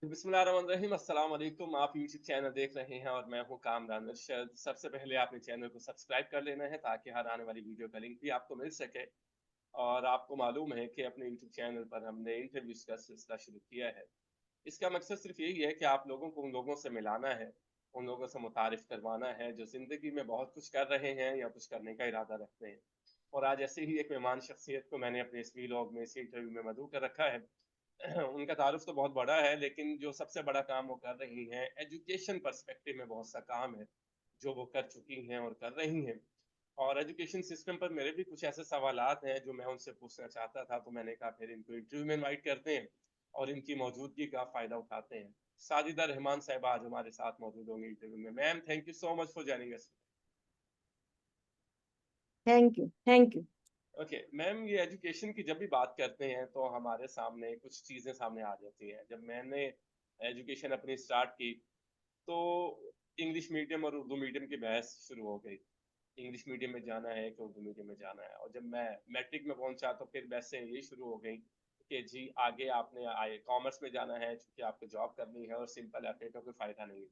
बिस्मिल्लाहिर्रहमानिर्रहीम, अस्सलाम वालेकुम। आप यूट्यूब चैनल देख रहे हैं और मैं हूं कामरान अरशद। सबसे पहले आपने चैनल को सब्सक्राइब कर लेना है ताकि हर आने वाली वीडियो का लिंक भी आपको मिल सके। और आपको मालूम है कि अपने यूट्यूब चैनल पर हमने इंटरव्यूज का सिलसिला शुरू किया है। इसका मकसद सिर्फ यही है कि आप लोगों को उन लोगों से मिलाना है, उन लोगों से मुतारिफ करवाना है जो ज़िंदगी में बहुत कुछ कर रहे हैं या कुछ करने का इरादा रखते हैं। और आज ऐसे ही एक मेहमान शख्सियत को मैंने अपने इस वीलॉग में, इस इंटरव्यू में मदऊ कर रखा है। उनका तारुफ तो बहुत बड़ा है, लेकिन जो सबसे बड़ा काम वो कर रही हैं, एजुकेशन पर्सपेक्टिव में बहुत सा काम है जो वो कर चुकी हैं और कर रही हैं। और एजुकेशन सिस्टम पर मेरे भी कुछ ऐसे सवालात हैं जो मैं उनसे पूछना चाहता था, तो मैंने कहा फिर इनको इंटरव्यू में इनवाइट करते हैं और इनकी मौजूदगी का फ़ायदा उठाते हैं। साजिदा रहमान साहिबा आज हमारे साथ मौजूद होंगी इंटरव्यू में। Ma'am, thank you so much for joining us. Thank you, thank you. Okay ma'am, ये एजुकेशन की जब भी बात करते हैं तो हमारे सामने कुछ चीज़ें सामने आ जाती हैं। जब मैंने एजुकेशन अपनी स्टार्ट की तो इंग्लिश मीडियम और उर्दू मीडियम की बहस शुरू हो गई। इंग्लिश मीडियम में जाना है कि उर्दू मीडियम में जाना है। और जब मैं मैट्रिक में पहुंचा तो फिर बहसें यही शुरू हो गई कि जी आगे आपने आए कॉमर्स में जाना है क्योंकि आपको जॉब करनी है और सिंपल एफ का कोई फ़ायदा नहीं है,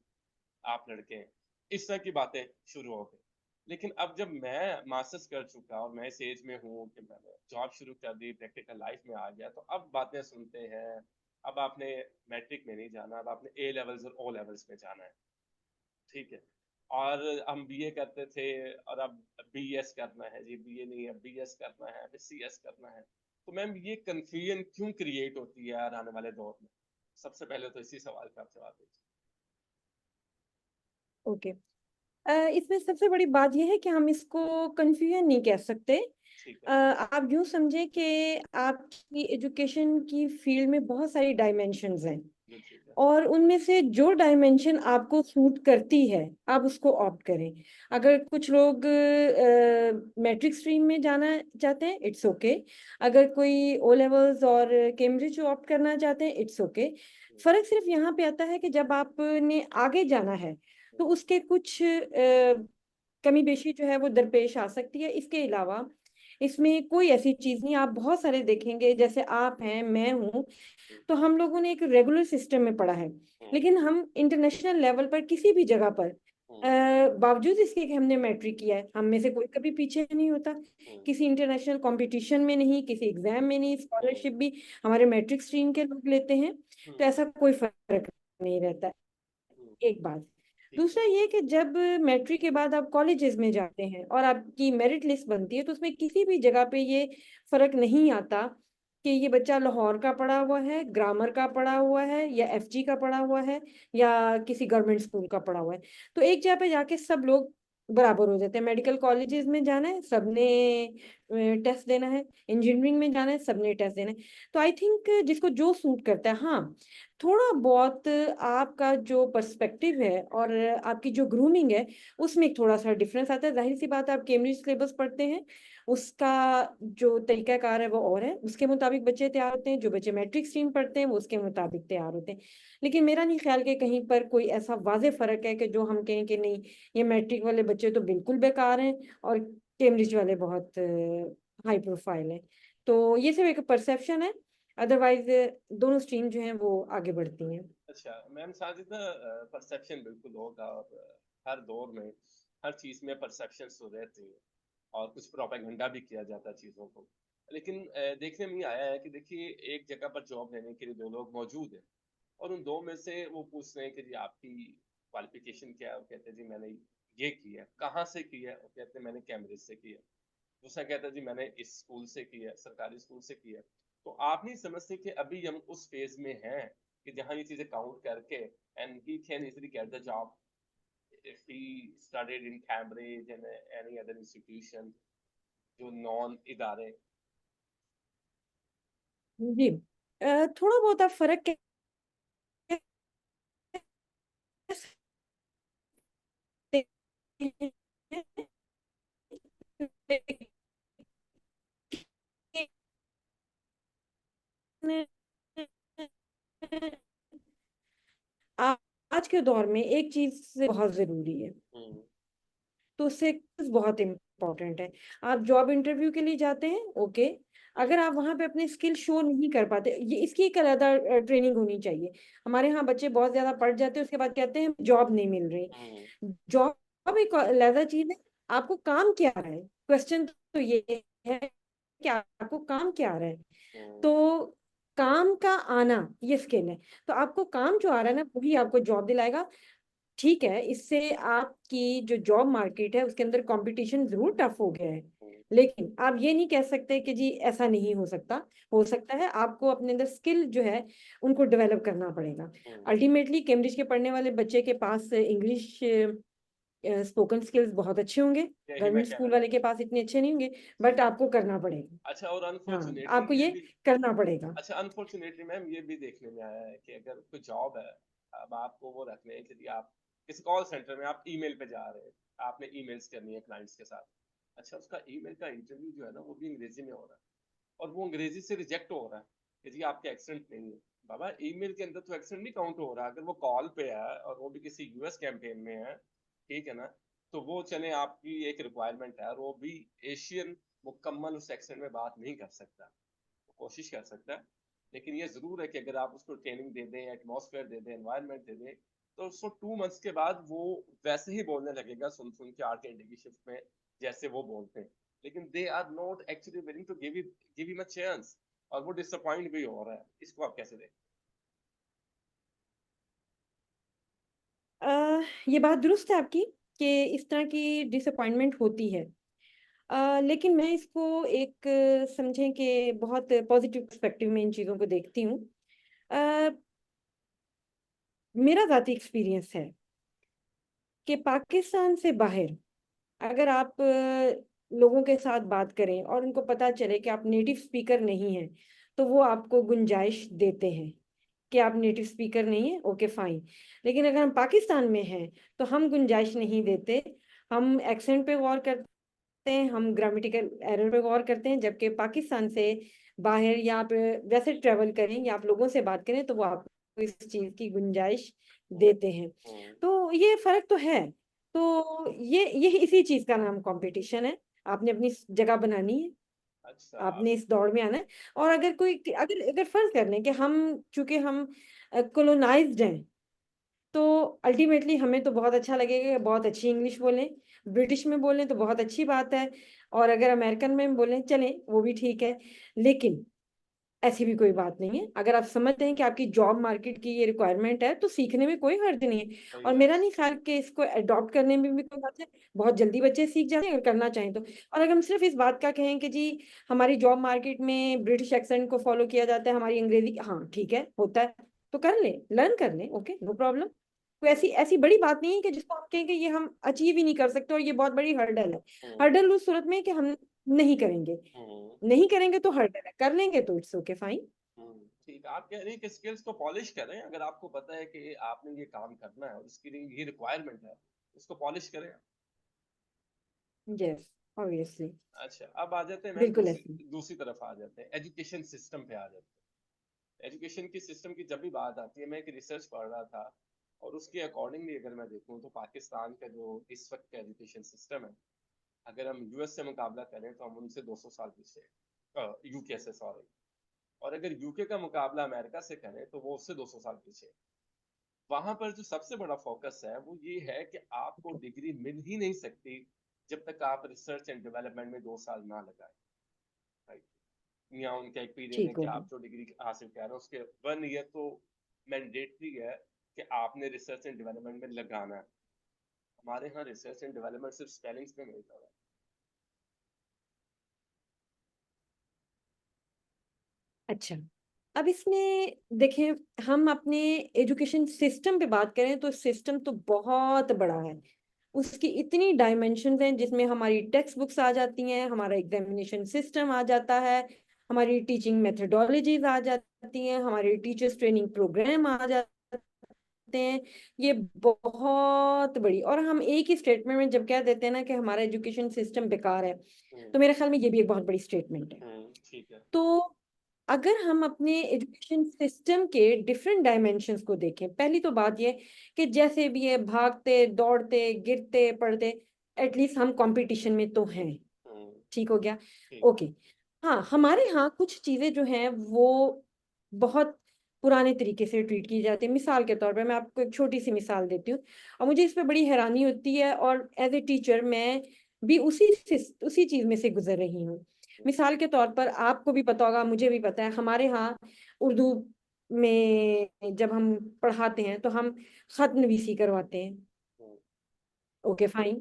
आप लड़के हैं। इस तरह की बातें शुरू हो गई। लेकिन अब जब मैं मास्टर्स कर चुका और मैं इस एज में हूँ कि मैंने जॉब शुरू कर दी, प्रैक्टिकल लाइफ में आ गया, तो अब बातें सुनते हैं, अब आपने मैट्रिक में नहीं जाना, अब आपने ए लेवल्स और ओ लेवल्स में जाना है। ठीक है। और हम बीए करते थे और अब बीएस करना है जी, बीए नहीं अब बीएस करना है, फिर सीएस करना है। तो मैम, ये कंफ्यूजन क्यों क्रिएट होती है यार आने वाले दौर में? सबसे पहले तो इसी सवाल का आप जवाब दीजिए। ओके। इसमें सबसे बड़ी बात यह है कि हम इसको कंफ्यूजन नहीं कह सकते। ठीक है। आप यूं समझे कि आपकी एजुकेशन की फील्ड में बहुत सारी डायमेंशंस हैं जी ठीक है। और उनमें से जो डायमेंशन आपको सूट करती है आप उसको ऑप्ट करें। अगर कुछ लोग मैट्रिक स्ट्रीम में जाना चाहते हैं, इट्स ओके। अगर कोई ओ लेवल्स और कैम्ब्रिज ऑप्ट करना चाहते हैं, इट्स ओके। फर्क सिर्फ यहाँ पे आता है कि जब आपने आगे जाना है तो उसके कुछ कमी बेशी जो है वो दरपेश आ सकती है। इसके अलावा इसमें कोई ऐसी चीज नहीं, आप बहुत सारे देखेंगे, जैसे आप हैं, मैं हूँ, तो हम लोगों ने एक रेगुलर सिस्टम में पढ़ा है। लेकिन हम इंटरनेशनल लेवल पर किसी भी जगह पर बावजूद इसके कि हमने मैट्रिक किया है, हम में से कोई कभी पीछे नहीं होता। किसी इंटरनेशनल कंपटीशन में नहीं, किसी एग्जाम में नहीं, स्कॉलरशिप भी हमारे मैट्रिक स्ट्रीम के लोग लेते हैं। तो ऐसा कोई फर्क नहीं रहता। एक बात। ठीक है। दूसरा ये कि जब मैट्रिक के बाद आप कॉलेजेस में जाते हैं और आपकी मेरिट लिस्ट बनती है तो उसमें किसी भी जगह पे ये फर्क नहीं आता कि ये बच्चा लाहौर का पढ़ा हुआ है, ग्रामर का पढ़ा हुआ है, या एफजी का पढ़ा हुआ है, या किसी गवर्नमेंट स्कूल का पढ़ा हुआ है। तो एक जगह पे जाके सब लोग बराबर हो जाते हैं। मेडिकल कॉलेजेस में जाना है, सबने टेस्ट देना है। इंजीनियरिंग में जाना है, सबने टेस्ट देना है। तो आई थिंक जिसको जो सूट करता है, हाँ, थोड़ा बहुत आपका जो पर्सपेक्टिव है और आपकी जो ग्रूमिंग है उसमें एक थोड़ा सा डिफरेंस आता है। जाहिर सी बात है, आप कैम्ब्रिज सिलेबस पढ़ते हैं, उसका जो तरीकाकार है वो और है, उसके मुताबिक बच्चे तैयार होते हैं। जो बच्चे मैट्रिक स्ट्रीम पढ़ते हैं वो उसके मुताबिक तैयार होते हैं। लेकिन मेरा नहीं ख्याल कि कहीं पर कोई ऐसा वाजे फर्क है कि जो हम कहें कि नहीं, ये मैट्रिक वाले बच्चे तो बिल्कुल बेकार हैं और कैम्ब्रिज वाले बहुत हाई प्रोफाइल है। तो ये सिर्फ एक परसेप्शन है। अदरवाइज दोनों स्ट्रीम जो हैं वो आगे बढ़ती हैं। अच्छा मैम, साजिदा, परसेप्शन बिल्कुल होगा और हर दौर में हर चीज़ में परसेप्शन तो रहते हैं और कुछ प्रोपेगेंडा भी किया जाता है चीज़ों को। लेकिन देखने में ये आया है कि देखिए, एक जगह पर जॉब लेने के लिए दो लोग मौजूद हैं और उन दो में से वो पूछ रहे हैं कि जी आपकी क्वालिफिकेशन क्या है। वो कहते हैं जी मैंने ये किया है। कहाँ से किया है? वो कहते हैं मैंने कैम्ब्रिज से किया है। दूसरा कहता है जी मैंने इस स्कूल से किया है, सरकारी स्कूल से किया है। तो आप नहीं समझते कि अभी हम उस फेज में हैं कि जहाँ ये चीजें काउंट करके and he can easily get the job if he studied in Cambridge and any other institution जो नॉन इदारे। जी। थोड़ा बहुत आप फर्क कह सकते हैं। आज के दौर में एक चीज बहुत जरूरी है, हम्म। तो उससे बहुत इम्पोर्टेंट है। आप जॉब इंटरव्यू के लिए जाते हैं, ओके, अगर आप वहाँ पे अपने स्किल शो नहीं कर पाते, ये इसकी एक अलग ट्रेनिंग होनी चाहिए। हमारे यहाँ बच्चे बहुत ज्यादा पढ़ जाते हैं, उसके बाद कहते हैं जॉब नहीं मिल रही। जॉब एक अलग चीज है, आपको काम क्या आ रहा है, क्वेश्चन तो ये है कि आपको काम क्या आ रहा है। तो काम का आना ये स्किल है। तो आपको काम जो आ रहा है ना, वही आपको जॉब दिलाएगा। ठीक है, इससे आपकी जो जॉब मार्केट है उसके अंदर कंपटीशन जरूर टफ हो गया है, लेकिन आप ये नहीं कह सकते कि जी ऐसा नहीं हो सकता। हो सकता है, आपको अपने अंदर स्किल जो है उनको डेवलप करना पड़ेगा। अल्टीमेटली कैम्ब्रिज के पढ़ने वाले बच्चे के पास इंग्लिश स्पोकन स्किल्स बहुत अच्छे होंगे, यही मैं गवर्नमेंट कहना स्कूल चाह वाले के पास इतने अच्छे नहीं होंगे, बट आपको करना पड़ेगा। अच्छा, और हाँ, अनफॉर्चुनेटली आपको ये ये भी करना पड़ेगा। अच्छा अनफॉर्चुनेटली मैम ये भी देखने में आया है कि अगर कोई जॉब है, अब आपको वो रखने हैं कि आप किसी कॉल सेंटर में आप ईमेल पे जा रहे हैं, आपने ईमेल्स करनी है क्लाइंट्स के साथ। अच्छा, उसका ईमेल का इंटरव्यू जो है ना वो भी अंग्रेजी में हो रहा है, और वो अंग्रेजी से रिजेक्ट हो रहा है कि जी आपके एक्सेंट नहीं है। बाबा, ईमेल के अंदर तो एक्सेंट नहीं काउंट हो रहा, अगर वो कॉल पे है और वो भी किसी यूएस कैंपेन में है, ठीक है ना, तो वो चले आपकी एक रिक्वायरमेंट है, और वो भी एशियन मुकम्मल उस एक्सेंट में बात नहीं कर सकता, वो कोशिश कर सकता है। लेकिन ये जरूर है कि अगर आप उसको ट्रेनिंग दे दें, एटमॉस्फेयर दे दें, एनवायरनमेंट दे दें, तो उसको 2 मंथ्स के बाद वो वैसे ही बोलने लगेगा, सुन सुन के आर की शिफ्ट में जैसे वो बोलते हैं। लेकिन they are not actually willing to give him a chance, और वो डिसअपॉइंट भी हो रहा है। इसको आप कैसे देखें? ये बात दुरुस्त है आपकी कि इस तरह की डिसअपॉइंटमेंट होती है। लेकिन मैं इसको एक समझें कि बहुत पॉजिटिव पर्सपेक्टिव में इन चीज़ों को देखती हूँ। अ, मेरा ज़ाती एक्सपीरियंस है कि पाकिस्तान से बाहर अगर आप लोगों के साथ बात करें और उनको पता चले कि आप नेटिव स्पीकर नहीं हैं, तो वो आपको गुंजाइश देते हैं कि आप नेटिव स्पीकर नहीं है, ओके फाइन। लेकिन अगर हम पाकिस्तान में हैं तो हम गुंजाइश नहीं देते। हम एक्सेंट पे गौर करते हैं, हम ग्रामेटिकल एरर पे गौर करते हैं, जबकि पाकिस्तान से बाहर या आप वैसे ट्रेवल करें या आप लोगों से बात करें तो वो आपको इस चीज़ की गुंजाइश देते हैं। तो ये फर्क तो है। तो ये इसी चीज़ का नाम कंपटीशन है। आपने अपनी जगह बनानी है, अच्छा। आपने इस दौड़ में आना है। और अगर कोई अगर अगर फर्ज कर लें कि हम चूंकि हम कॉलोनाइज्ड हैं, तो अल्टीमेटली हमें तो बहुत अच्छा लगेगा कि बहुत अच्छी इंग्लिश बोलें, ब्रिटिश में बोलें तो बहुत अच्छी बात है, और अगर अमेरिकन में बोलें चलें वो भी ठीक है। लेकिन ऐसी भी कोई बात नहीं है। अगर आप समझते हैं कि आपकी जॉब मार्केट की ये रिक्वायरमेंट है तो सीखने में कोई हर्ज नहीं है। सही और है। मेरा नहीं ख्याल कि इसको अडॉप्ट करने में भी कोई बात है। बहुत जल्दी बच्चे सीख जाते हैं अगर करना चाहें तो। और अगर हम सिर्फ इस बात का कहें कि जी हमारी जॉब मार्केट में ब्रिटिश एक्सेंट को फॉलो किया जाता है, हमारी अंग्रेजी, हाँ ठीक है होता है, तो कर लें, लर्न कर लें, ओके नो प्रॉब्लम। कोई ऐसी ऐसी बड़ी बात नहीं है कि जिसको हम कहें कि ये हम अचीव ही नहीं कर सकते और ये बहुत बड़ी हर्डल है। हम्म। हर्डल उस सूरत में कि हम नहीं करेंगे। हम्म। नहीं करेंगे तो हर्डल है, कर लेंगे तो इट्स ओके फाइन। ठीक है, आप कह रहे हैं कि स्किल्स को पॉलिश करें, अगर आपको पता है कि आपने ये काम करना है और इसके लिए ये रिक्वायरमेंट है, उसको पॉलिश करें। Yes, obviously. अच्छा, अब आ जाते हैं मैम बिल्कुल दूसरी ऐसे। दूसरी तरफ आ जाते हैं, एजुकेशन सिस्टम पे आ जाते हैं। एजुकेशन की सिस्टम की जब भी बात आती है, मैं एक रिसर्च पढ़ रहा था, और उसके अकॉर्डिंगली अगर मैं देखूं तो पाकिस्तान का जो इस वक्त का एजुकेशन सिस्टम है, अगर हम यूएस से मुकाबला करें तो हम उनसे 200 साल पीछे, यूके से सॉरी, और अगर यूके का मुकाबला अमेरिका से करें तो वो उससे 200 साल पीछे। वहां पर जो सबसे बड़ा फोकस है वो ये है कि आपको डिग्री मिल ही नहीं सकती जब तक आप रिसर्च एंड डेवलपमेंट में 2 साल ना लगाए, राइट। या उनका एक पीरियड है ठीक कि हो गया। आप जो डिग्री हासिल कर रहे हैं उसके 1 ईयर तो मैंडेटरी है कि आपने रिसर्च एंड डेवलपमेंट में लगाना है। हमारे यहाँ रिसर्च एंड डेवलपमेंट सिर्फ स्पेलिंग्स में मिलता है। अच्छा, अब इसमें देखें, हम अपने एजुकेशन सिस्टम पे बात करें तो सिस्टम तो बहुत बड़ा है। उसकी इतनी डायमेंशंस हैं जिसमें हमारी टेक्स्ट बुक्स आ जाती हैं, हमारा एग्जामिनेशन सिस्टम आ जाता है, हमारी टीचिंग मेथडोलॉजीज आ जाती हैं, हमारे टीचर्स ट्रेनिंग प्रोग्राम आ जाते हैं। ये बहुत बड़ी, और हम एक ही स्टेटमेंट में जब कह देते हैं ना कि हमारा एजुकेशन सिस्टम बेकार है, तो मेरे ख्याल में ये भी एक बहुत बड़ी स्टेटमेंट है। ठीक है। तो अगर हम अपने एजुकेशन सिस्टम के डिफरेंट डायमेंशंस को देखें, पहली तो बात यह कि जैसे भी है भागते दौड़ते गिरते पड़ते, एटलीस्ट हम कंपटीशन में तो हैं। ठीक हो गया। ठीक। ओके। हाँ, हमारे यहाँ कुछ चीजें जो हैं वो बहुत पुराने तरीके से ट्रीट की जाती है। मिसाल के तौर पे मैं आपको एक छोटी सी मिसाल देती हूँ, और मुझे इस पे बड़ी हैरानी होती है, और एज ए टीचर मैं भी उसी चीज में से गुजर रही हूँ। मिसाल के तौर पर आपको भी पता होगा, मुझे भी पता है, हमारे यहाँ उर्दू में जब हम पढ़ाते हैं तो हम खत नवीसी करवाते हैं। Okay fine.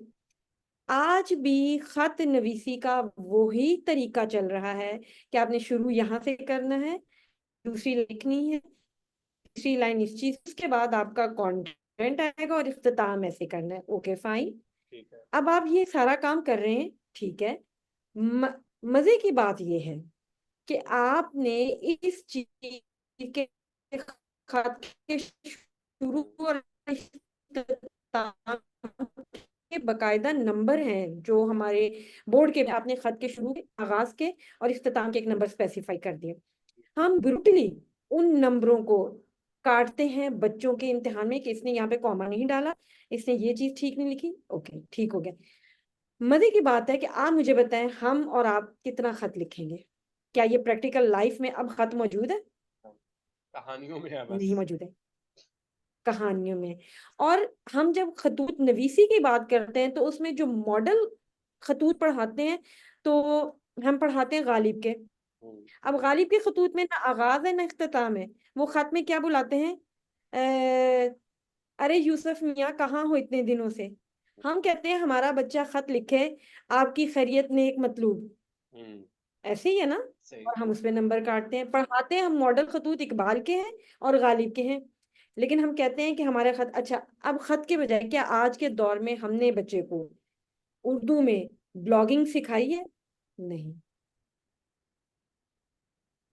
आज भी खत नवीसी का वही तरीका चल रहा है कि आपने शुरू यहाँ से करना है, दूसरी लिखनी है, तीसरी लाइन इस चीज, उसके बाद आपका कंटेंट आएगा और इख्तिताम ऐसे करना है। Okay fine. ठीक है। अब आप ये सारा काम कर रहे हैं, ठीक है। मजे की बात ये है कि आपने इस चीज के खत के शुरू और इख्तिताम के बकायदा नंबर हैं जो हमारे बोर्ड के, आपने खत के शुरू के, आगाज के और इख्तिताम के एक नंबर स्पेसिफाई कर दिए। हम ब्रूटली उन नंबरों को काटते हैं बच्चों के इम्तिहान में कि इसने यहाँ पे कॉमा नहीं डाला, इसने ये चीज ठीक नहीं लिखी। ओके, ठीक हो गया। मजे की बात है कि आप मुझे बताएं, हम और आप कितना खत लिखेंगे? क्या ये प्रैक्टिकल लाइफ में अब खत मौजूद है? कहानियों में है नहीं बस। मौजूद है, कहानियों में। और हम जब खतूत नवीसी की बात करते हैं तो उसमें जो मॉडल खतूत पढ़ाते हैं, तो हम पढ़ाते हैं गालिब के। अब गालिब के खतूत में ना आगाज है ना इख्तिताम है। वो खत में क्या बुलाते हैं? अरे यूसुफ मियाँ, कहाँ हो इतने दिनों से? हम कहते हैं हमारा बच्चा खत लिखे, आपकी खैरियत नेक मतलूब। ऐसे ही है ना? सही। और हम उसपे नंबर काटते हैं। पढ़ाते हैं हम मॉडल खतूत इकबाल के हैं और गालिब के हैं, लेकिन हम कहते हैं कि हमारे खत। अच्छा, अब खत के बजाय क्या आज के दौर में हमने बच्चे को उर्दू में ब्लॉगिंग सिखाई है? नहीं।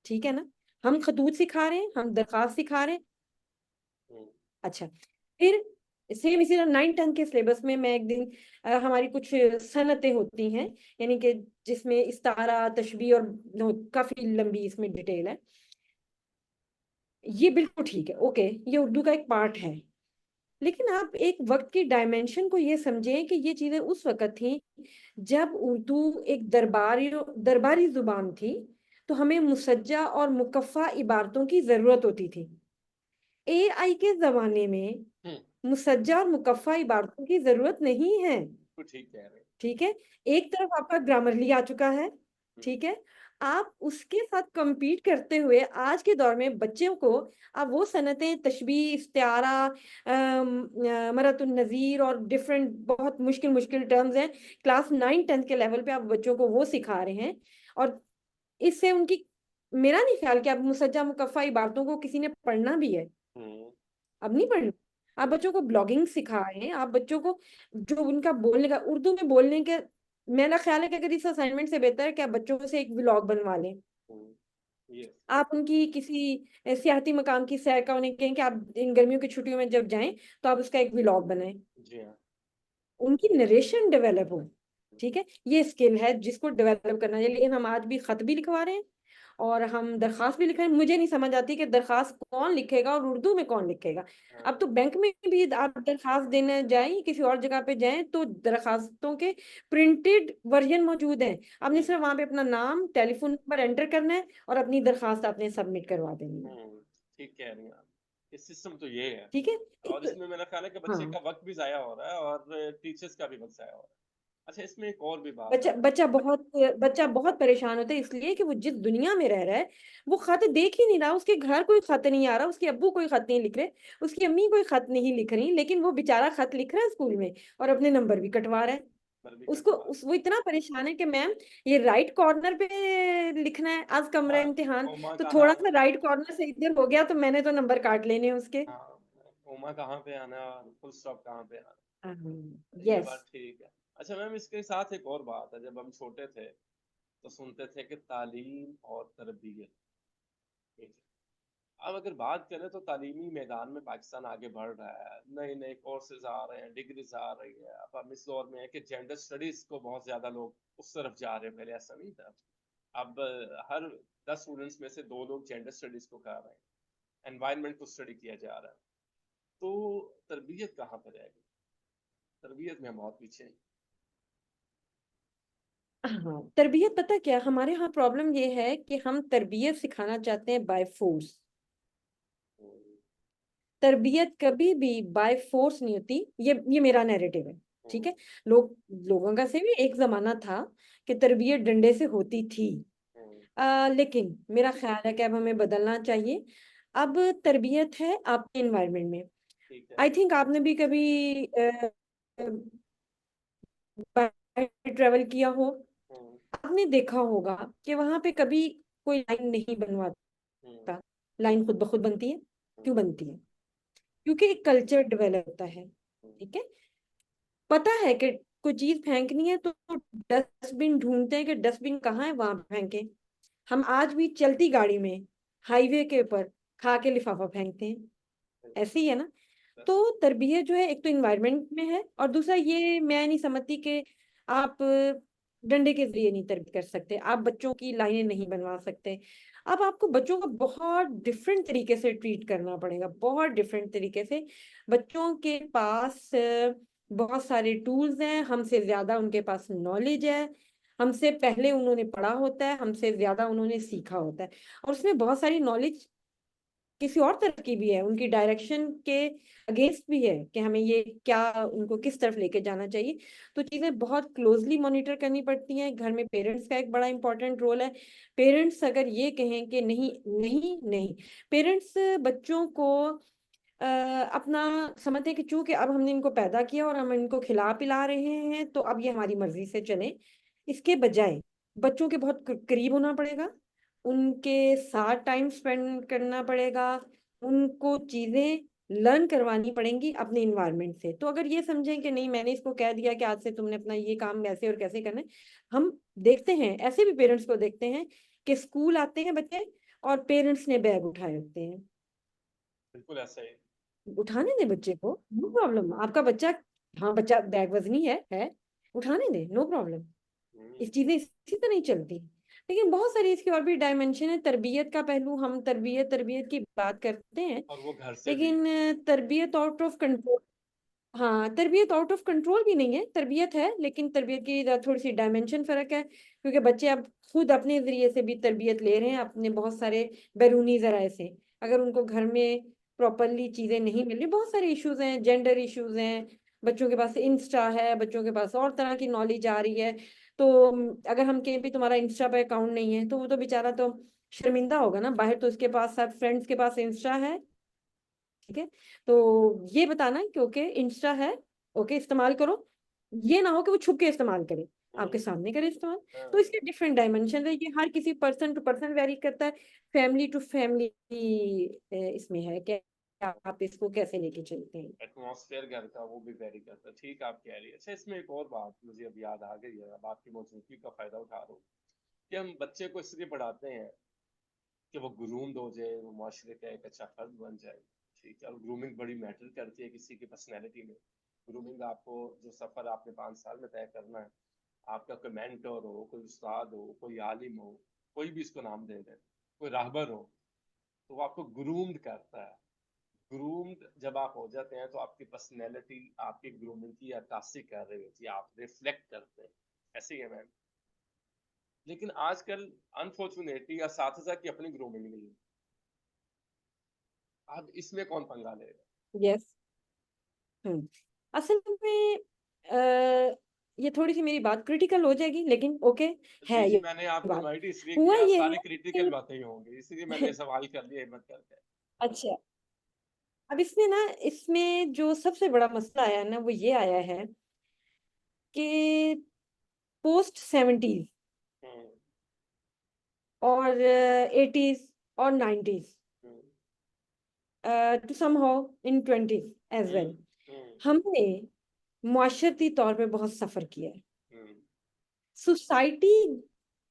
ठीक है ना? हम खतूत सिखा रहे हैं, हम दरखास्त सिखा रहे हैं। अच्छा, फिर सेम इसी तरह 9-10 के सिलेबस में मैं एक दिन हमारी कुछ सनतें होती हैं, यानी कि जिसमें इस्तारा, तशबीह और काफी लंबी इसमें डिटेल है। ये बिल्कुल ठीक है, ओके, ये उर्दू का एक पार्ट है। लेकिन आप एक वक्त की डायमेंशन को ये समझें कि ये चीजें उस वक्त थी जब उर्दू एक दरबारी जुबान थी, तो हमें मुसज्जा और मुकफ़ा इबारतों की जरूरत होती थी। एआई के जमाने में मुसज्जा और मुकफ़ा इबारतों की जरूरत नहीं है। तो ठीक कह रहे हैं। ठीक है। एक तरफ आपका ग्रामरली आ चुका है, ठीक है। आप उसके साथ compete करते हुए आज के दौर में बच्चों को आप वो सनतें, तशबीह, इस्तिआरा, मरतुन नज़ीर और डिफरेंट बहुत मुश्किल मुश्किल टर्म्स हैं, क्लास 9-10 के लेवल पे आप बच्चों को वो सिखा रहे हैं। और इससे उनकी, मेरा नहीं ख्याल कि आप मुसज्जा मुकफ़ा इबारतों को किसी ने पढ़ना भी है। अब नहीं पढ़ना। आप बच्चों को ब्लॉगिंग सिखा रहे हैं, आप बच्चों को जो उनका बोलने का, उर्दू में बोलने के, मेरा ख्याल है कि अगर इस असाइनमेंट से बेहतर है कि आप बच्चों से एक व्लॉग बनवा लें। आप उनकी किसी सियाहती मकाम की सैर का उन्हें कहें कि आप इन गर्मियों की छुट्टियों में जब जाएं तो आप उसका एक व्लॉग बनाएं। जी हाँ। उनकी नरेशन डेवलप हो। ठीक है, ये स्किल है जिसको डेवलप करना चाहिए। लेकिन हम आज भी खत भी लिखवा रहे हैं और हम दरखास्त भी लिख रहे हैं। मुझे नहीं समझ आती कि दरखास्त कौन लिखेगा और उर्दू में कौन लिखेगा। अब तो बैंक में भी आप दरखास्त देने जाएं, किसी और जगह पे जाएं, तो दरखास्तों के प्रिंटेड वर्जन मौजूद हैं। आपने सिर्फ वहां पे अपना नाम, टेलीफोन नंबर एंटर करना है और अपनी दरखास्त आपने सबमिट करवा देनी है। ठीक कह रही हैं आप। ये सिस्टम तो ये है। ठीक है। और इसमें मेरा ख्याल है कि बच्चे हाँ, का वक्त भी जाया हो रहा है और टीचर्स का भी वक्त जाया हो रहा है। अच्छा, इसमें एक और भी बात बच्चा है। बच्चा बहुत परेशान होता है, इसलिए कि वो जिस दुनिया में रह रहा है वो खत देख ही नहीं रहा। उसके घर कोई खत नहीं आ रहा, उसके अब्बू कोई खत नहीं लिख रहे, उसकी अम्मी कोई खत नहीं लिख रही, लेकिन वो बेचारा खत लिख रहा है स्कूल में और अपने नंबर भी कटवा रहा है। पर भी उसको कटवा। वो इतना परेशान है कि मैम, ये राइट कॉर्नर पे लिखना है, आज कमरा हाँ। इम्तिहान, ओमा तो कहाँ। थोड़ा सा राइट कॉर्नर से इधर हो गया तो मैंने तो नंबर काट लेने हैं उसके। हाँ। ओमा कहाँ पे आना और फुल स्टॉप कहाँ पे आना। ये यस। बात ठीक है। अच्छा मैम, इसके साथ एक और बात है। जब हम छोटे थे तो सुनते थे कि तालीम और तरबियत। ठीक है। अब अगर बात करें तो तालीमी मैदान में पाकिस्तान आगे बढ़ रहा है, नए नए कोर्सेज आ रहे हैं, डिग्रीज आ रही है। अब हम इस दौर में है कि जेंडर स्टडीज को बहुत ज्यादा लोग उस तरफ जा रहे हैं, पहले ऐसा नहीं था। अब हर 10 स्टूडेंट्स में से 2 लोग जेंडर स्टडीज को कर रहे हैं, एनवायरनमेंट को स्टडी किया जा रहा है। तो तरबियत कहाँ पर रहेगी? तरबियत में हम बहुत पीछे हैं। हाँ, तरबियत पता क्या हमारे यहाँ प्रॉब्लम ये है कि हम तरबियत सिखाना चाहते हैं बाय फोर्स। हम्म, तरबियत कभी भी बाय फोर्स नहीं होती। ये मेरा नैरेटिव है। ठीक हम्म, है। लोगों का से भी एक जमाना था कि तरबियत डंडे से होती थी। हम्म, लेकिन मेरा ख्याल है कि अब हमें बदलना चाहिए। अब तरबियत है आपके इन्वायरमेंट में। ठीक है। आई थिंक आपने भी कभी ट्रेवल किया हो। हम्म, आपने देखा होगा कि वहां पे कभी कोई लाइन नहीं बनवाता। हम्म, लाइन खुद ब खुद बनती है। क्यों हम्म, बनती है? क्योंकि एक कल्चर डेवलप होता है। हम्म, ठीक है। पता है कि कोई चीज फेंकनी है तो डस्टबिन ढूंढते हैं कि डस्टबिन कहाँ है, वहां फेंके। हम आज भी चलती गाड़ी में हाईवे के ऊपर खा के लिफाफा फेंकते हैं। बिल्कुल। ऐसे ही है ना। बस। तो तरबियत जो है एक तो इन्वायरमेंट में है, और दूसरा ये मैं नहीं समझती कि आप डंडे के जरिए नहीं तरबियत कर सकते, आप बच्चों की लाइनें नहीं बनवा सकते। अब आपको बच्चों को बहुत डिफरेंट तरीके से ट्रीट करना पड़ेगा, बहुत डिफरेंट तरीके से। बच्चों के पास बहुत सारे टूल्स हैं, हमसे ज्यादा उनके पास नॉलेज है। हमसे पहले उन्होंने पढ़ा होता है, हमसे ज्यादा उन्होंने सीखा होता है। और उसमें बहुत सारी नॉलेज किसी और तरफ की भी है, उनकी डायरेक्शन के अगेंस्ट भी है कि हमें ये क्या, उनको किस तरफ लेके जाना चाहिए। तो चीजें बहुत क्लोजली मॉनिटर करनी पड़ती हैं। घर में पेरेंट्स का एक बड़ा इंपॉर्टेंट रोल है। पेरेंट्स अगर ये कहें कि नहीं नहीं नहीं, पेरेंट्स बच्चों को अपना समझते हैं कि चूंकि अब हमने इनको पैदा किया और हम इनको खिला पिला रहे हैं तो अब ये हमारी मर्जी से चले। इसके बजाय बच्चों के बहुत करीब होना पड़ेगा, उनके साथ टाइम स्पेंड करना पड़ेगा, उनको चीजें लर्न करवानी पड़ेंगी अपने इन्वायरमेंट से। तो अगर ये समझें कि नहीं मैंने इसको कह दिया कि आज से तुमने अपना ये काम ऐसे और कैसे करना है। हम देखते हैं ऐसे भी पेरेंट्स को देखते हैं कि स्कूल आते हैं बच्चे और पेरेंट्स ने बैग उठाए होते हैं। बिल्कुल ऐसा ही। उठाने दे बच्चे को, नो प्रॉब्लम। आपका बच्चा, हाँ बच्चा बैग वजनी है, उठाने दे, नो प्रॉब्लम। हम्म, इस चीजें इसी तरह नहीं चलती। लेकिन बहुत सारी इसकी और भी डायमेंशन है। तरबियत का पहलू, हम तरबियत तरबियत की बात करते हैं, और वो घर से भी। लेकिन तरबियत आउट ऑफ कंट्रोल। हाँ, तरबियत आउट ऑफ कंट्रोल भी नहीं है, तरबियत है, लेकिन तरबियत की थोड़ी सी डायमेंशन फर्क है, क्योंकि बच्चे अब खुद अपने जरिए से भी तरबियत ले रहे हैं अपने बहुत सारे बैरूनी जराए से। अगर उनको घर में प्रॉपरली चीजें नहीं मिल रही, बहुत सारे इश्यूज हैं, जेंडर इश्यूज हैं, बच्चों के पास इंस्टा है, बच्चों के पास और तरह की नॉलेज आ रही है। तो अगर हम कहें भी तुम्हारा इंस्टा पे अकाउंट नहीं है तो वो तो बेचारा तो शर्मिंदा होगा ना, बाहर तो उसके पास सब फ्रेंड्स के पास इंस्टा है। ठीक है। तो ये बताना कि ओके इंस्टा है, ओके इस्तेमाल करो। ये ना हो कि वो छुप के इस्तेमाल करे, आपके हम्म, सामने करे इस्तेमाल। तो हाँ। इसके डिफरेंट डायमेंशन है, ये हर किसी पर्सन टू पर्सन वेरी करता है, फैमिली टू फैमिली इसमें है कि आप इसको कैसे लेके चलते हैं। एटमॉस्फेयर घर का वो भी वेरी करता है। ठीक आप कह रही है। अच्छा, इसमें एक और बात मुझे अब याद आ गई है, अब आपकी मौजूदगी का फायदा उठा रहा हूँ कि हम बच्चे को इसलिए पढ़ाते हैं कि वो ग्रूम्ड हो जाए, वो माशरे का एक अच्छा फर्द बन जाए। ठीक है। और ग्रूमिंग बड़ी मैटर करती है किसी की पर्सनैलिटी में। ग्रूमिंग आपको, जो सफर आपने 5 साल में तय करना है, आपका कोई मेंटर हो, कोई उस्ताद हो, कोई आलिम हो, कोई भी इसको नाम दे दे, कोई राहबर हो, तो वो आपको ग्रूम्ड करता है। ग्रूम्ड जब आप हो जाते हैं तो आपकी पर्सनैलिटी आपकी ग्रूमिंग की अक्कासी कर रही होती है, आप रिफ्लेक्ट करते हैं। ऐसे ही है मैम। लेकिन आजकल अनफॉर्चुनेटली असातिज़ा की अपनी ग्रूमिंग नहीं है। अब इसमें कौन पंगा लेगा? यस। हम्म। असल में अ, ये थोड़ी सी मेरी बात क्रिटिकल हो जाएगी, लेकिन ओके जी है जी, ये मैंने आपको बात। इनवाइट इसलिए हुआ किया, ये सारी है क्रिटिकल बातें ही होंगी, इसलिए मैंने ये सवाल कर लिया हिम्मत करके। अच्छा, अब इसमें ना, इसमें जो सबसे बड़ा मसला आया है ना वो ये आया है कि पोस्ट 70s हम्म, और 80s और 90s, hmm, to somehow in 20s age hmm, well, hmm, हमने मुआशरती तौर पे बहुत सफर किया है। हम्म, सोसाइटी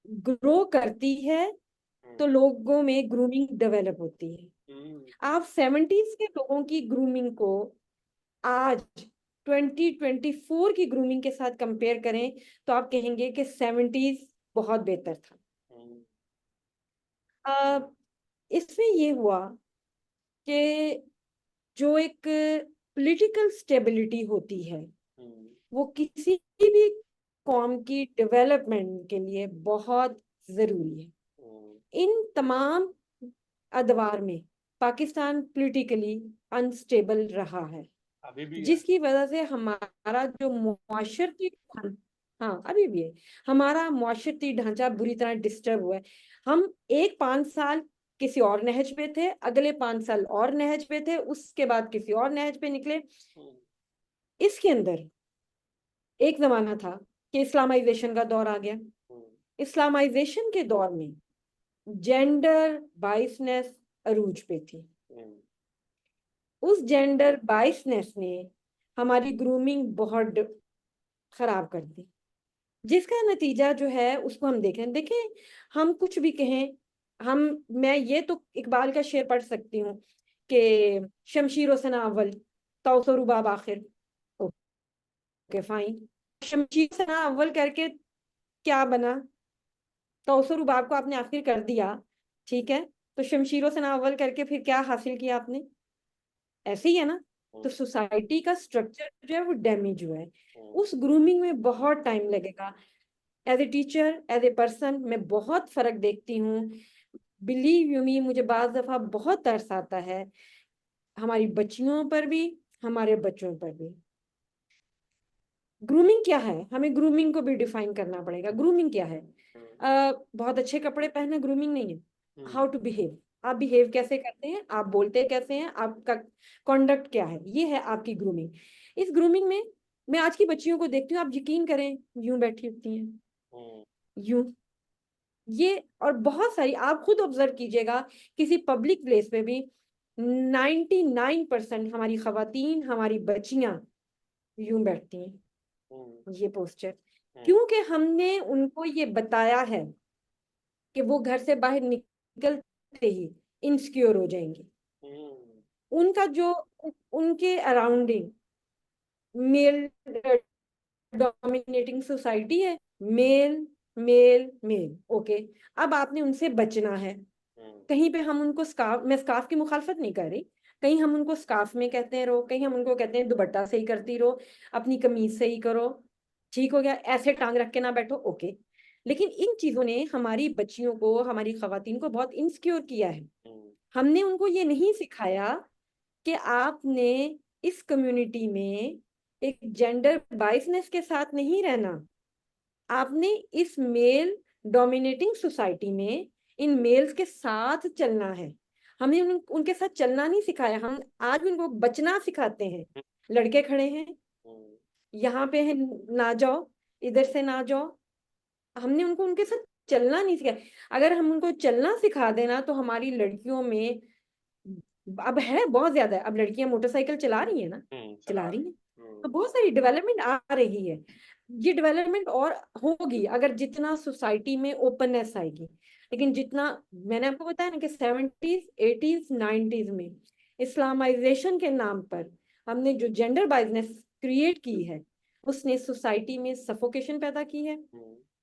ग्रो करती है हम्म, तो लोगों में ग्रूमिंग डेवलप होती है। हम्म, आप 70s के लोगों की ग्रूमिंग को आज 2024 की ग्रूमिंग के साथ कंपेयर करें तो आप कहेंगे कि 70s बहुत बेहतर था। हम्म, अ, इसमें ये हुआ कि जो एक पॉलिटिकल स्टेबिलिटी होती है हम्म, वो किसी भी कौम की डेवलपमेंट के लिए बहुत जरूरी है। इन तमाम अदवार में पाकिस्तान पॉलिटिकली अनस्टेबल रहा है, अभी भी है। जिसकी वजह से हमारा जो मुआशरती हाँ अभी भी है, हमारा मुआशरती ढांचा बुरी तरह डिस्टर्ब हुआ है। हम एक 5 साल किसी और नहज पे थे, अगले 5 साल और नहज पे थे, उसके बाद किसी और नहज पे निकले। इसके अंदर एक जमाना था कि इस्लामाइजेशन का दौर आ गया। इस्लामाइजेशन के दौर में जेंडर बाइसनेस अरूज पे थी। उस जेंडर बाइसनेस ने हमारी ग्रूमिंग बहुत खराब कर दी, जिसका नतीजा जो है उसको हम देखें। हम कुछ भी कहें, हम मैं ये तो इकबाल का शेर पढ़ सकती हूँ कि शमशीर सना अव्वल तौसर रुबाब आखिर। ओके फाइन, शमशीर सना अव्वल करके क्या बना? तौसर रुबाब को आपने आखिर कर दिया, ठीक है, तो शमशीर सना अव्वल करके फिर क्या हासिल किया आपने? ऐसे ही है ना। तो सोसाइटी का स्ट्रक्चर जो है वो डैमेज हुआ है। उस ग्रूमिंग में बहुत टाइम लगेगा। As a teacher, as a person, मैं बहुत फर्क देखती हूँ। बिलीव यू मी, मुझे बाज दफा बहुत तरस आता है हमारी बच्चियों पर भी, हमारे बच्चों पर भी। ग्रूमिंग क्या है? हमें ग्रूमिंग को भी डिफाइन करना पड़ेगा। ग्रूमिंग क्या है? बहुत अच्छे कपड़े पहनना ग्रूमिंग नहीं है। हाउ टू बिहेव, आप बिहेव कैसे करते हैं, आप बोलते कैसे हैं, आपका कॉन्डक्ट क्या है, ये है आपकी ग्रूमिंग। इस ग्रूमिंग में मैं आज की बच्चियों को देखती हूँ, आप यकीन करें, यूं बैठी होती हैं, यूं, ये और बहुत सारी, आप खुद ऑब्जर्व कीजिएगा किसी पब्लिक प्लेस पे भी 99% हमारी खवातीन, हमारी बच्चियां यूं बैठती हैं, ये पोस्चर। क्योंकि हमने उनको ये बताया है कि वो घर से बाहर निकलते ही इनसिक्योर हो जाएंगे। उनका जो उनके अराउंडिंग मेल डोमिनेटिंग सोसाइटी है, मेल मेल मेल, ओके। अब आपने उनसे बचना है। कहीं पे हम उनको स्कार्फ, मैं स्कार्फ की मुखालफत नहीं कर रही, कहीं हम उनको स्कार्फ में कहते हैं रहो, कहीं हम उनको कहते हैं दुपट्टा सही करती रहो, अपनी कमीज सही करो, ठीक हो गया, ऐसे टांग रख के ना बैठो, ओके। लेकिन इन चीजों ने हमारी बच्चियों को, हमारी खवातीन को बहुत इनसिक्योर किया है। हमने उनको ये नहीं सिखाया कि आपने इस कम्युनिटी में एक जेंडर बाइसनेस के साथ नहीं रहना, आपने इस मेल डोमिनेटिंग सोसाइटी में इन मेल्स के साथ चलना है। हमने उनके साथ चलना नहीं सिखाया, हम आज भी उनको बचना सिखाते हैं। लड़के खड़े हैं, यहाँ पे है, ना जाओ, इधर से ना जाओ। हमने उनको उनके साथ चलना नहीं सिखाया। अगर हम उनको चलना सिखा देना तो हमारी लड़कियों में अब है बहुत ज्यादा है, अब लड़कियां मोटरसाइकिल चला रही है ना, चला रही है, तो बहुत सारी डेवलपमेंट आ रही है। ये डेवलपमेंट और होगी अगर जितना सोसाइटी में ओपननेस आएगी। लेकिन जितना मैंने आपको बताया ना कि 70s 80s 90s में इस्लामाइजेशन के नाम पर हमने जो जेंडर बाइजनेस क्रिएट की है, उसने सोसाइटी में सफोकेशन पैदा की है,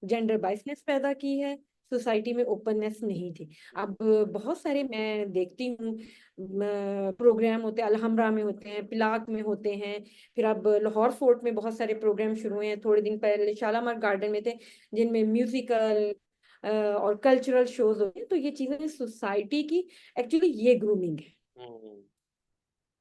जेंडर बाइसनेस पैदा की है, सोसाइटी में ओपननेस नहीं थी। अब बहुत सारे मैं देखती हूँ प्रोग्राम होते हैं, अलहमरा में होते हैं, पिलाक में होते हैं, फिर अब लाहौर फोर्ट में बहुत सारे प्रोग्राम शुरू हुए हैं, थोड़े दिन पहले शालामार गार्डन में थे, जिनमें म्यूजिकल और कल्चरल शोज होते हैं। तो ये चीजें सोसाइटी की एक्चुअली ये ग्रूमिंग है।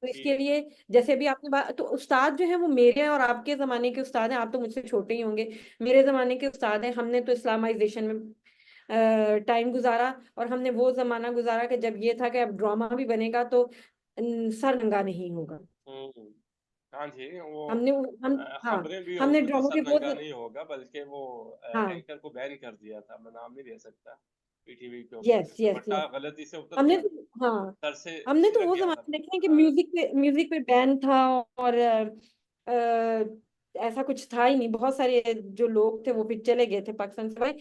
तो इसके लिए जैसे भी आपने बात, तो उस्ताद जो है वो मेरे और आपके जमाने के उस्ताद हैं, आप तो मुझसे छोटे ही होंगे, मेरे जमाने के उस्ताद हैं। हमने तो इस्लामाइजेशन में टाइम गुजारा, और हमने वो जमाना गुजारा कि जब ये था कि अब ड्रामा भी बनेगा तो सर नंगा नहीं होगा। हाँ जी, वो हमने हम हाँ, खबरें भी हमने होंगी तो ड्रामों सर के वो नंगा नहीं होगा, बल्कि वो हाँ, एंकर को बैन कर दिया था, मैं नाम नहीं ले सकता, पीटीवी के ऊपर यस से यस दुपट्टा यस, गलती से उतर हमने गया, तो हाँ, सर से हमने तो छिलक वो गया था। जमाना देखे हैं कि हाँ। म्यूजिक पे बैन था, और ऐसा कुछ था ही नहीं। बहुत सारे जो लोग थे वो फिर चले गए थे पाकिस्तान से भाई।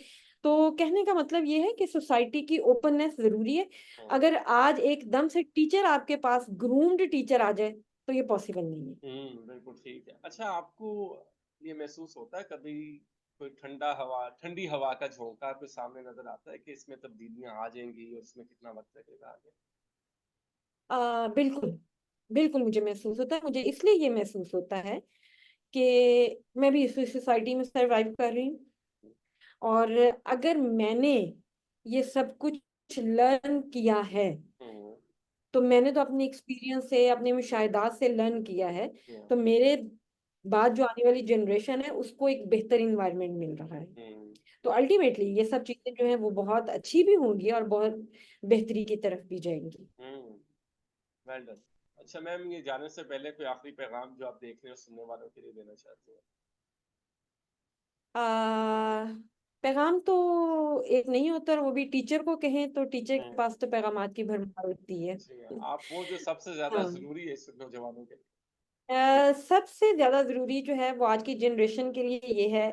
तो कहने का मतलब ये है कि सोसाइटी की ओपननेस जरूरी है। अगर आज एकदम से टीचर आपके पास ग्रूम्ड टीचर आ जाए तो ये पॉसिबल नहीं है। बिल्कुल ठीक है। अच्छा, आपको ये महसूस होता है कभी कोई ठंडी हवा का झोंका आपके सामने नजर आता है कि इसमें तब्दीलियां आ जाएंगी और इसमें कितना वक्त लगेगा आगे? बिल्कुल, बिल्कुल मुझे महसूस होता है। मुझे इसलिए ये महसूस होता है कि मैं भी इस सोसाइटी में सरवाइव कर रही हूँ, और अगर मैंने ये सब कुछ लर्न किया है, तो मैंने तो अपने एक्सपीरियंस से, अपने मुशाहिदात से लर्न किया है, तो मेरे बाद जो आने वाली जनरेशन है उसको एक बेहतर इन्वायरमेंट मिल रहा है। तो अल्टीमेटली ये सब चीजें जो है वो बहुत अच्छी भी होंगी और बहुत बेहतरी की तरफ भी जाएंगी। Well done. अच्छा मैम, ये जाने से पहले कोई आखिरी पैगाम जो आप देख रहे हो सुनने वालों के लिए देना चाहते हैं? पैगाम तो एक नहीं होता, और वो भी टीचर को कहें तो टीचर के पास तो पैगामात की भरमार होती है। जी हाँ, आप वो जो सबसे ज्यादा हाँ। जरूरी है इस नौजवानों के लिए। सबसे ज्यादा जरूरी जो है वो आज की जनरेशन के लिए ये है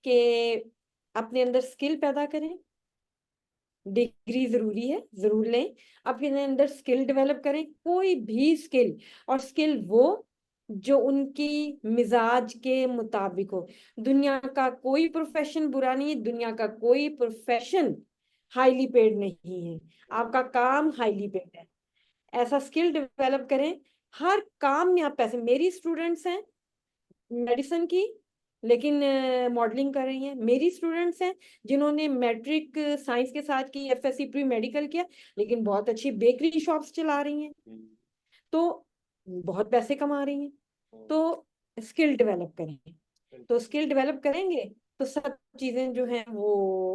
कि अपने अंदर स्किल पैदा करें। डिग्री जरूरी है, जरूर लें, अपने अंदर स्किल डेवलप करें, कोई भी स्किल, और स्किल वो जो उनकी मिजाज के मुताबिक हो। दुनिया का कोई प्रोफेशन बुरा नहीं है, दुनिया का कोई प्रोफेशन हाईली पेड नहीं है, आपका काम हाईली पेड है। ऐसा स्किल डेवलप करें, हर काम में आप पैसे, मेरी स्टूडेंट्स हैं मेडिसिन की, लेकिन मॉडलिंग कर रही हैं। मेरी स्टूडेंट्स हैं जिन्होंने मैट्रिक साइंस के साथ की, एफएससी प्री मेडिकल किया, लेकिन बहुत अच्छी बेकरी शॉप्स चला रही हैं, तो बहुत पैसे कमा रही हैं। तो स्किल डेवलप करें, तो स्किल डेवलप करेंगे तो सब चीजें जो हैं वो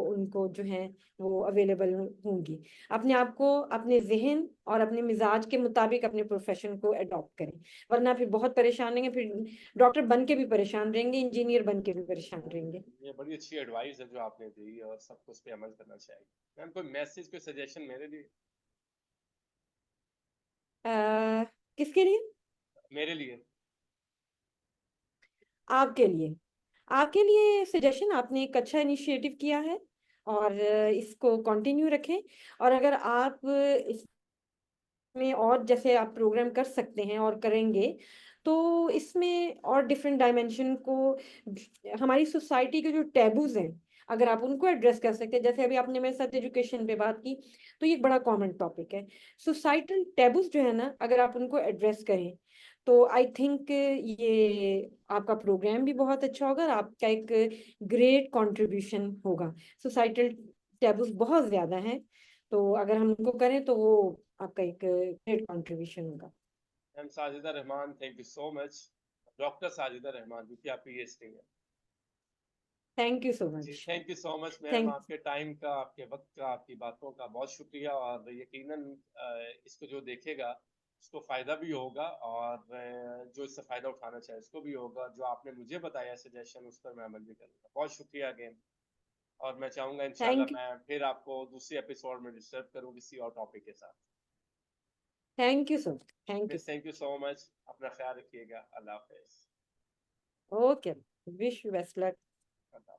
उनको जो हैं वो अवेलेबल होंगी। अपने आप को, अपने जहन और अपने मिजाज के मुताबिक अपने प्रोफेशन को अडॉप्ट करें, वरना फिर बहुत परेशान रहेंगे, फिर डॉक्टर बन के भी परेशान रहेंगे, इंजीनियर बन के भी परेशान रहेंगे। ये बड़ी अच्छी एडवाइस है जो आपने दी, और सबको उस पर अमल करना चाहिए। मैम कोई मैसेज, कोई सजेशन मेरे लिए? आ, किसके लिए? मेरे लिए। आपके लिए। आपके लिए सजेशन, आपने एक अच्छा इनिशिएटिव किया है, और इसको कंटिन्यू रखें। और अगर आप में और जैसे आप प्रोग्राम कर सकते हैं और करेंगे, तो इसमें और डिफरेंट डायमेंशन को, हमारी सोसाइटी के जो टैबूज हैं, अगर आप उनको एड्रेस कर सकते हैं, जैसे अभी आपने मेरे साथ एजुकेशन पे बात की, तो ये एक बड़ा कॉमन टॉपिक है। सोसाइटल टैबूज जो है ना, अगर आप उनको एड्रेस करें, तो आई थिंक ये आपका प्रोग्राम भी बहुत अच्छा होगा और आपका एक ग्रेट कंट्रीब्यूशन होगा। सोसाइटल टैबूज बहुत ज्यादा हैं, तो अगर हम उनको करें तो वो आपका एक ग्रेट कंट्रीब्यूशन होगा। Ma'am Sajida Rahman, thank you so much. Doctor Sajida Rahman, जो कि आप पीएचडी है। थैंक यू सो जी, much. Thank you so much ma'am, thank आपके टाइम का, आपके वक्त का, आपकी बातों का बहुत शुक्रिया। और यकीनन इसको जो देखेगा उसको फ़ायदा भी होगा, और जो इससे फ़ायदा उठाना चाहे उसको भी होगा। जो आपने मुझे बताया सजेशन, उस पर मैं अमल भी करूँगा। बहुत शुक्रिया अगेन। और मैं चाहूँगा इंशाल्लाह थैंक यू। मैं फिर आपको दूसरे एपिसोड में डिस्टर्ब करूँ किसी और टॉपिक के साथ। Thank you so much. Thank you. Thank you so much. अपना ख्याल रखिएगा। अल्लाह हाफिज़। Okay. Wish you best luck. Allah.